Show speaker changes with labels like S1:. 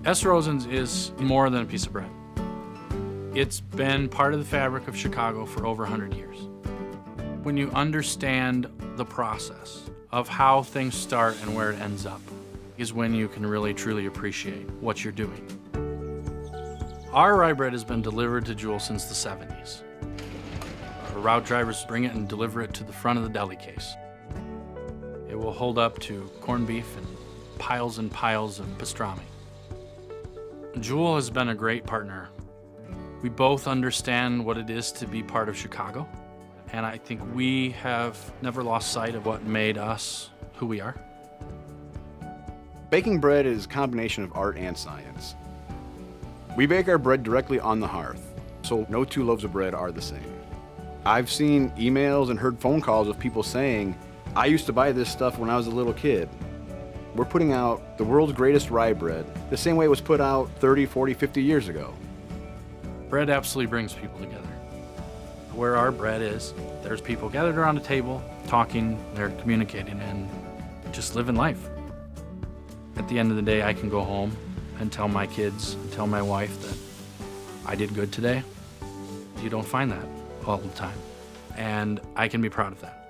S1: Rosen's is more than a piece of bread. It's been part of the fabric of Chicago for over 100 years. When you understand the process of how things start and where it ends up, is when you can really truly appreciate what you're doing. Our rye bread has been delivered to Jewel since the 70s. Our route drivers bring it and deliver it to the front of the deli case. It will hold up to corned beef and piles of pastrami. Jewel has been a great partner. We both understand what it is to be part of Chicago, and I think we have never lost sight of what made us who we are.
S2: Baking bread is a combination of art and science. We bake our bread directly on the hearth, so no two loaves of bread are the same. I've seen emails and heard phone calls of people saying, I used to buy this stuff when I was a little kid. We're putting out the world's greatest rye bread, the same way it was put out 30, 40, 50 years ago.
S1: Bread absolutely brings people together. Where our bread is, there's people gathered around a table, talking, they're communicating, and just living life. At the end of the day, I can go home and tell my kids, and tell my wife that I did good today. You don't find that all the time. And I can be proud of that.